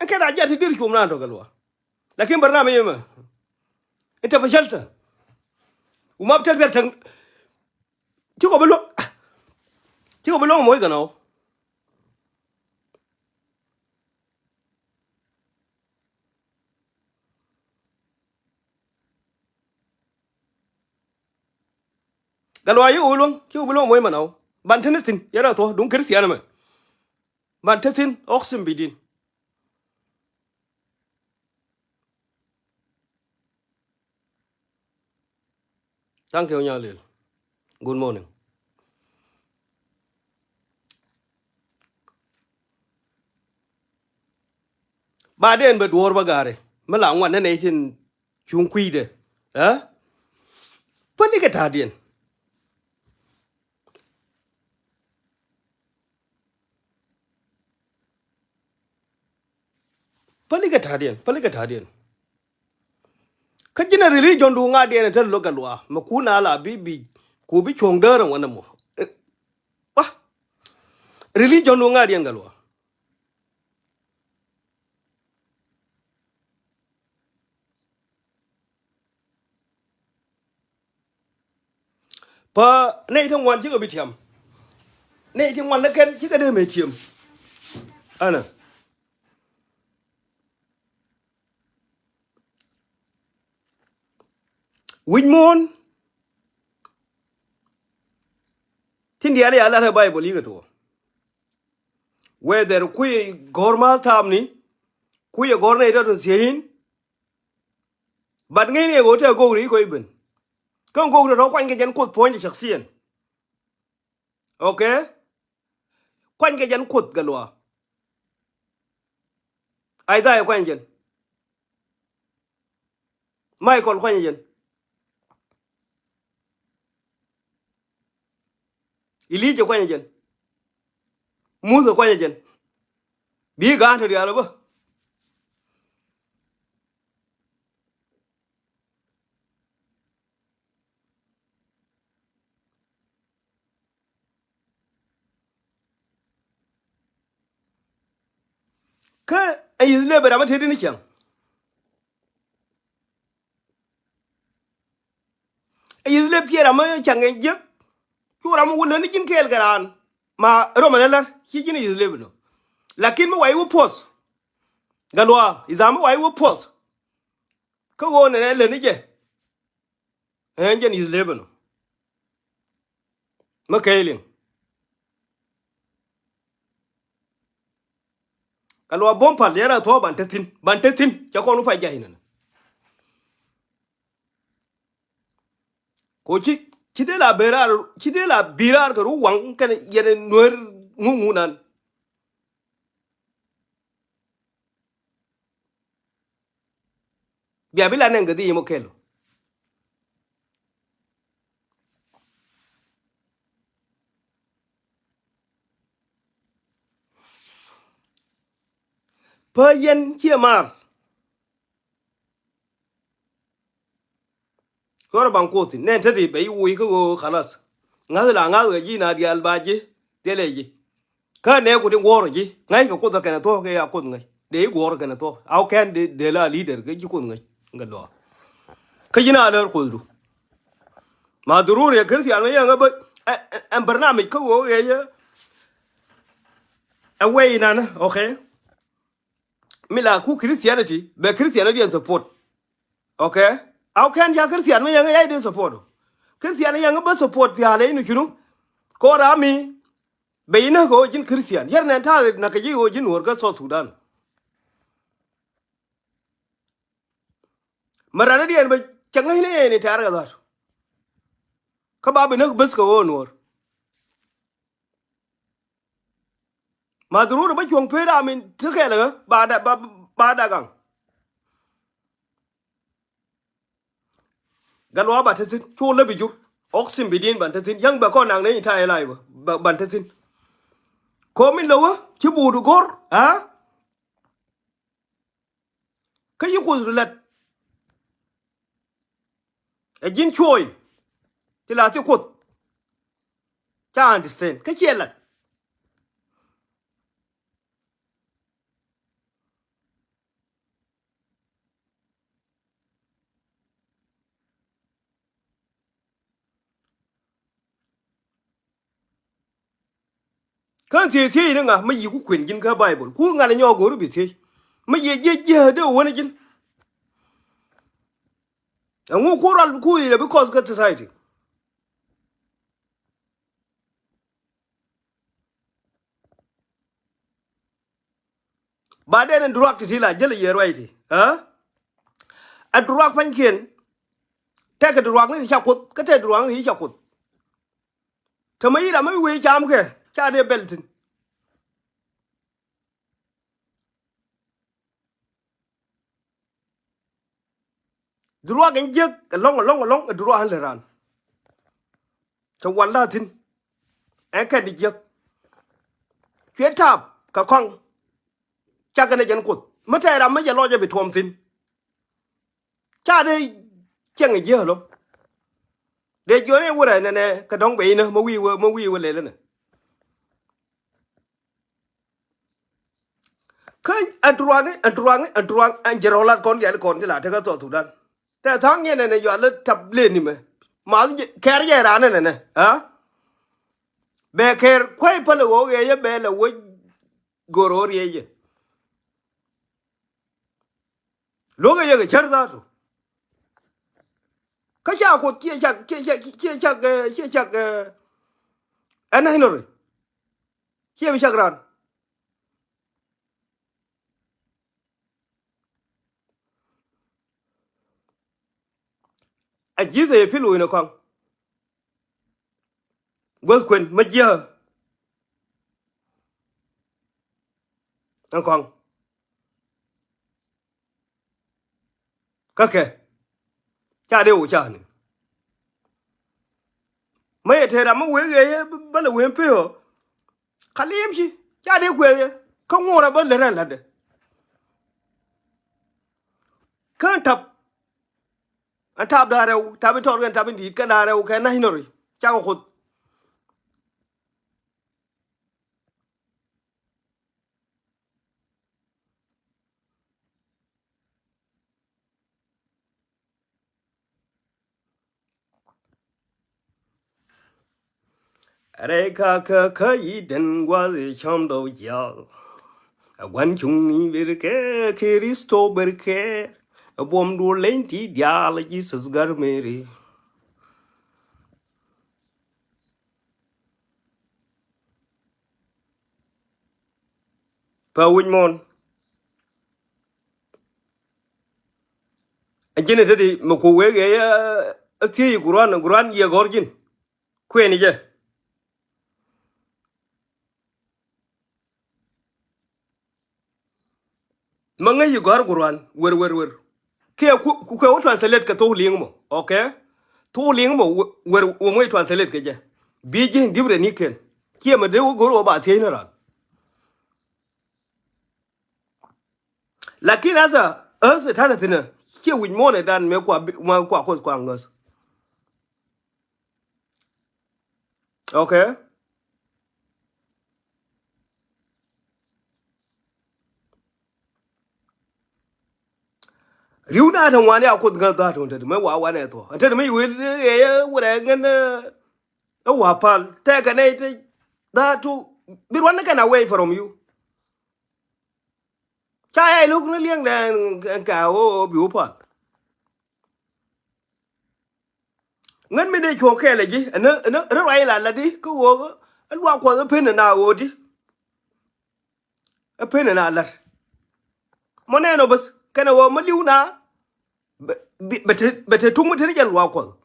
أنك راجع تدير شو منان تقولوا لكن برنامج ما أنت فشلت وما بتقدر تيجوا بلو موي كناو قالوا أيوه ولون تيجوا بلو موي مناو بانتنسين يا راتو دون كريستيان ما بانتسين أقسم بدين thank you nyalil good morning ba den ba duor ba gare ma la ngwan ne chin chung quy de pali ka tadien pali ka tadien ka jina religion du nga den ta lo galwa ma kuna la bi ku bi chong de ran wana mo wa religion du nga den galwa pa nei thong wan chi ko bi thiam nei thong wan la ken chi ka de me thiam ana win mon tin dia le ala bible yi to whether ku gorma tamni ku ye gorna ida to sein but ngai ne go ta go ri ko ibn con go ro kwanh cái dân cột point đi sắc xiên ok quanh cái dân cột gần lúa ai ta quanh dân mai còn quanh dân ili cho quanh dân mua rồi quanh dân bi gan thôi đi à bơ cái ai izle bera mà thế đi chăng ai izle fiera mà chẳng nghe giấc chú ra mà quên nó chính kêu cái anh mà rồi mà lên khi chính izle beno lakin mà quay post galwa izama quay post cái gôn này lên đi chứ anh dân izle beno mà kêu liền kalwa bompal yara to bantetin cha ko nu fa jahina ko chi de la birar ko wang kan yene noer ngungunan biya bila nen gadi mo kelo pa yen chiamar ko ban ko tin nen tadi be wi ko khalas ngazla ngazga ji na di albaji teleji ka ne ko tin woro ji ngai ko da kana to ke ya ko ngai de woro kana to how can de la leader ke ji ko ngai ngalo ka jina alar ko du ma durur ya kirsi an ya ngaba an barnamij ko wo ya away nana okay mila ku Christianity be Christianity and support okay how can ya Christian me yang ya de support Christian yang ba support ya le ni kinu ko rami be ina ko jin Christian yar nan ta na ka ji go jin wor ga so Sudan marana di an ba changai ne ni tar ga dar ka ba be na bas ko wor madurur ba chong pera min tuke la ba da gang galwa ba tasin cho la bijur oxim bidin ban tasin yang ba ko nang ne ta ai lai ba ban tasin ko min lawa ci budu gor ha ka yi ko zulat e jin choy ti la ci kot ta understand ka ci lat kan ti ti nga ma yi ku kwen jin ka bible ku nga le nyogo ru bi ti ma ye je de wona jin ngu ku ral ku ile because ka society ba de ndruak ti la jele ye right ha a ndruak fan ken te ka ndruak ni cha kut ka te ndruak ni cha kut to ma ira ma we cham ke cha de beltin ndruak en je long ndruak han le ran to walla tin e ka di je ke tap ka kong cha ka ne jen kut ma te ra ma je lo je bi tom tin cha de cheng je lo de jo ne wura ne ka dong be na ma wi le ne kan antruang an jerolat kon la te ka to sudan te thang ne yo le tab le ni me ma ker ye ra ne ha be ker kwai pa le wo ye be le wo goror ye lo ge ye cher da to ka sha ko ke sha ana hinore ke bi shagran a ji ze filu ne kon go kwen ma je an kon ka ke cha de wo cha ni ma ye te ra ma we ye ba le we pe ho kalim shi cha de kwe ye ka ngora ba le ran la de kan tap an tap da rew tabi tor gan tabi dit kan da rew ka na hinori cha ko khut re ka yi den gwa ze chom do ya a wan chung ni ver ke kristo ber ke a bom do len ti dia la jesus gar meri pa win mon a jene tedi mo ko we ge a ti guran ye gorjin kweni je ma ngi gor guran wer ke ku ko translate ka to ling mo okay to ling mo wer wo mo translate ke je bi je dibre ni ken ke ma de wo goro ba te na ran lakini asa tana tina ke win mo ne dan me kwa ngas okay riuna tan wani akut ga da to me wa ne to ante me wi ye wura ngan wa pal te ka ne te da to bir wan kana away from you cha ai lúc nó liêng đàn cả ô biểu pa ngân mi de chuo ke le ji no rai la di ko wo wa ko the pin na wo di a pin na la mo ne no bas kana wo ma liu na bete tung mo tere jal wa ko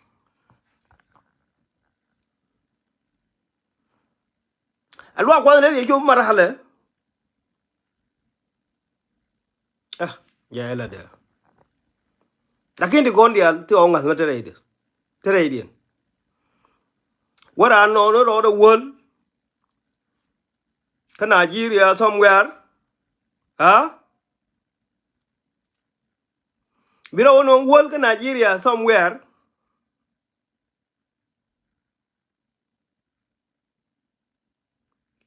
al wa ko ne ye mar hala ah ya la de lakin di gondial ti o ngas ma tere di what I know no the world ka Nigeria somewhere huh biro no world ka Nigeria somewhere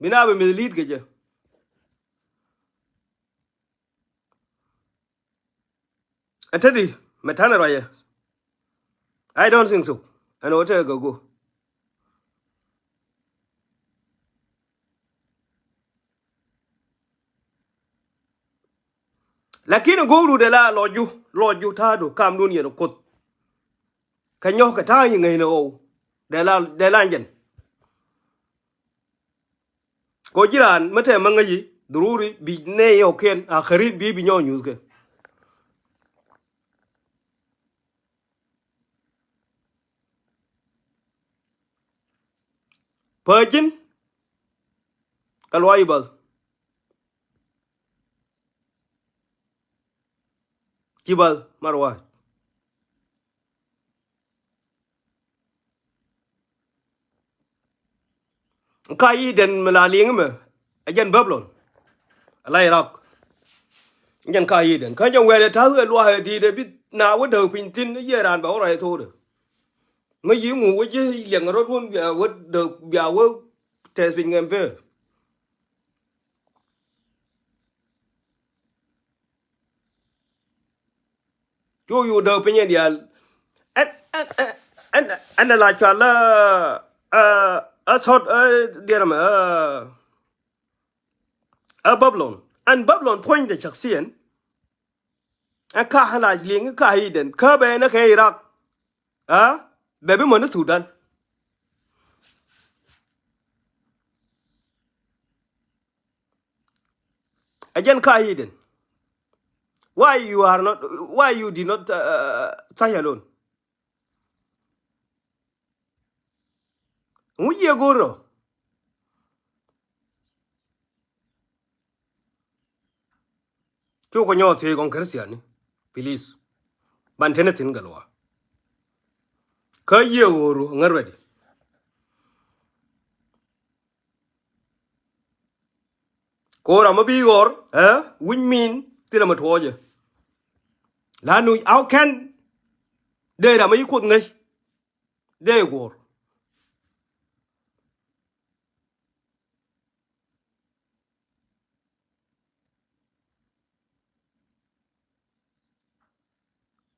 bina be mi lead ke je atadi metana raya I don't think so. And what I go. lakini go ru de la loju ta do kam dun yeno kot ka nyo ka ta yi ngai no de la njen ko jiran mate mangayi dururi bi ne yo ken akhirin bi nyo news ke pajin kalwai bas kibal marwa kai den malaling me ajan bablon alai rak ngan kai den kan jong wele ta hue lwa di de bit na wo de pin tin ye ran ba ora to de me yi ngu wo ji yang ro won bia wo de bia wo tes pin ngem ve chu yu de pin ye dia an la cha la a sort dia ma a bablon an bablon point de shakhsiyan a ka hala ling ka hi den ka be na ke iraq a be be mo Sudan again ka hi den why you did not say alone mu ye goro chu ko nyo te kon christian please ban tenetin galwa ka ye goro ngarwadi ko ra ma bi gor which mean tila ma toje la nu how can de ra ma yi ko ngai de gor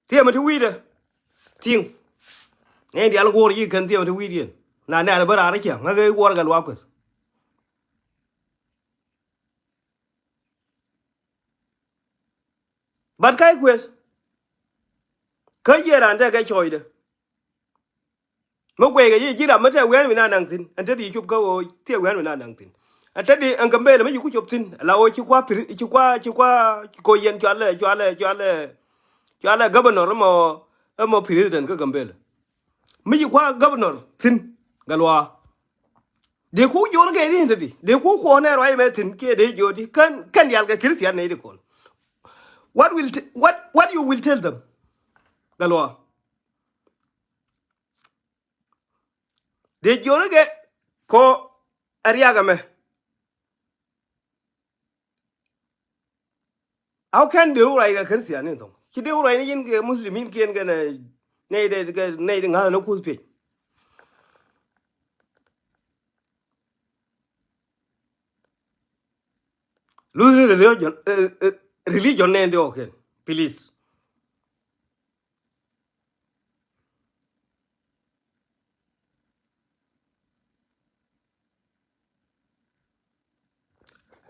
tie ma tu wi de ting ne di al gor yi kan tie ma tu wi di na bara ra kya ngai gor galwa ko bat kai kwes ka ye ran de ga choi de mo kwe ga yi jira mate wen mi na nang tin ante di chup ka o tie wen mi na nang tin ante di an gambe le mi ku chup tin la o chi kwa ko yen cho ale governor mo president ka gambe le mi kwa governor tin galwa de ku jo ga ni ante di de ku ko ne ro ai me tin ke de jo di kan yal ga christian ne di kon what you will tell them galwa de jo ga ko ariaga me. How can they like a Christian in them? He do right in a Muslim in Kian gonna native no cool pay. Losing religion name the okay. Please.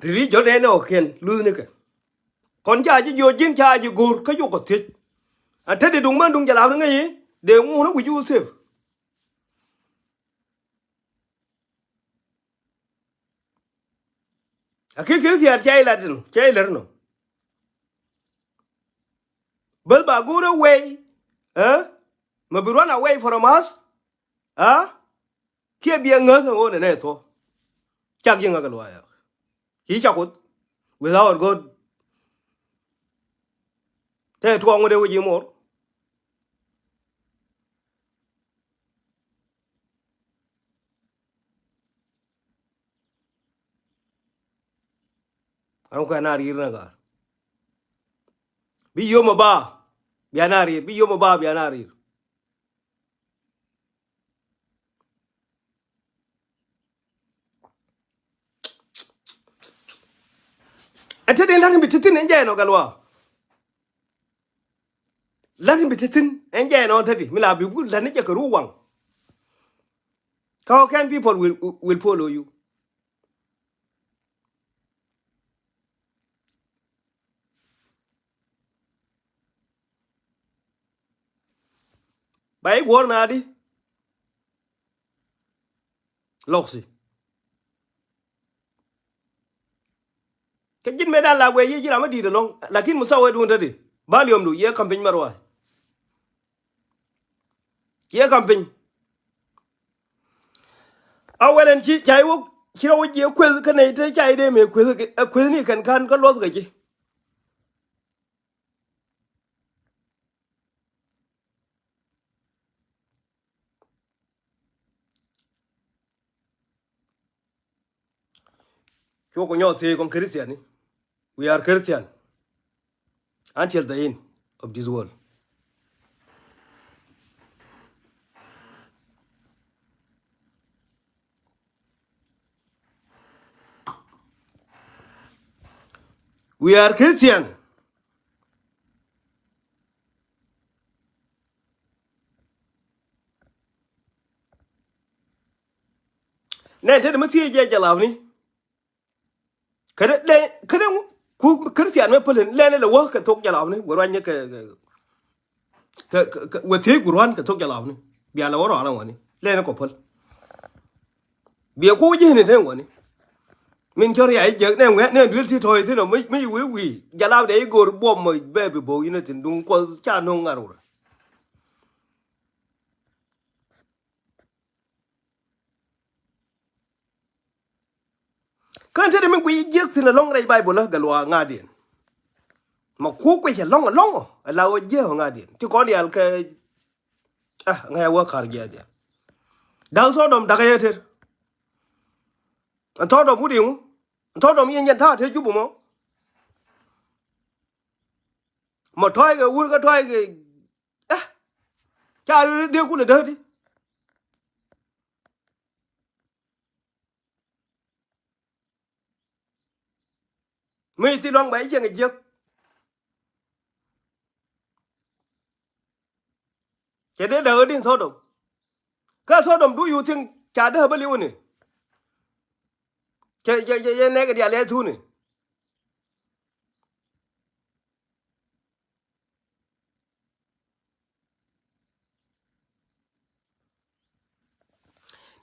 Religion name okay. Losing it. Concha you Jim charge you go, Kayo got it. I tell you, don't man don't get out of it. They won't with you save. I can't get your child no. But by go away, maybe run away from us, Keep being another on the net. Chucking a lawyer. He chuckled without God. Tell to one with you more. I don't can read nagar. Be yo maba. Bianari, be yo maba, bianari. And tell him let him be titin and jay no galwa. Let him be titin and jay no teddy. Mila be good, Lanaka Ruang. How can people will follow you? Bai war na di. Loxi. Cái chính mấy đàn là quê gì làm đi được long. Lakin musawa du ndadi. Valium du ye campaign marwa. Ye campaign. Awelen chi chai wo kira wo ye kwez ka nei te chai de me kwez ni kan ko los ga chi. Cho ko nyot se kon Christian ni. We are Christian until the end of this world. We are Christian. Nên thế mà xia je jalaw ni. Kada ku Christian me pelen le wo ka tok jalaw ni. Gurwan ne ka wete gurwan ka tok jalaw ni. Biya la woro ala woni. Le ko pol. Biya ku ji ni te woni. Min chori ai je ne dul ti toy sino mi wi jalaw de gor bom mo be bo ina tin dun ko cha no ngarura. Kan te min ku je sin long rai Bible la galwa ngadien. Ma ku ku he long la wo je ho ngadien. Ti ko dial ka ngai wa khar je dia. Dang so dom daga yeter. An to dom mudi mu. An to dom yen ta te jubu mo. Mà thoai cái uống cái thoai cái cha đi cũng là đỡ đi mình thì long bảy chuyện cái giấc cái đấy đỡ đi thôi đâu cái số đồng đuôi yêu thương cha đỡ bao nhiêu này cái này cái dia lẽ thu này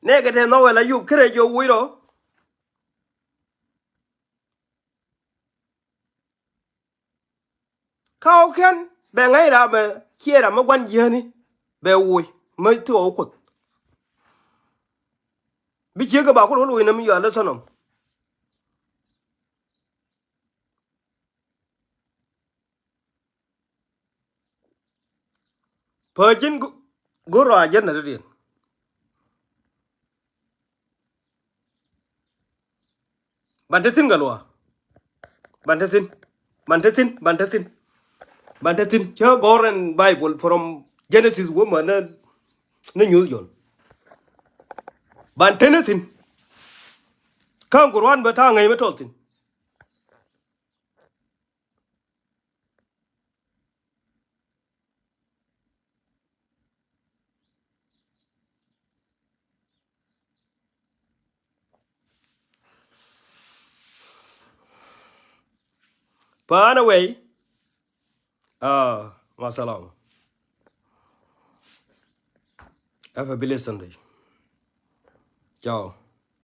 nè cái này nó là yêu cái này yêu vui đó khao khen bè ngay ra mà chia ra mà quan gì này bè vui mới thua ổ cột bị chia cái bảo có lỗi nó mới giờ nó sao nào phơi chín gỗ rồi dân là tiền bạn thấy xin cả lúa bạn thấy xin bạn thấy xin Bantatin, cha Goran Bible from Genesis woman na New York. Bantenatin. Kang Quran bata ngai matotin. Pa away. Masalam. Have a blessed Sunday. Ciao.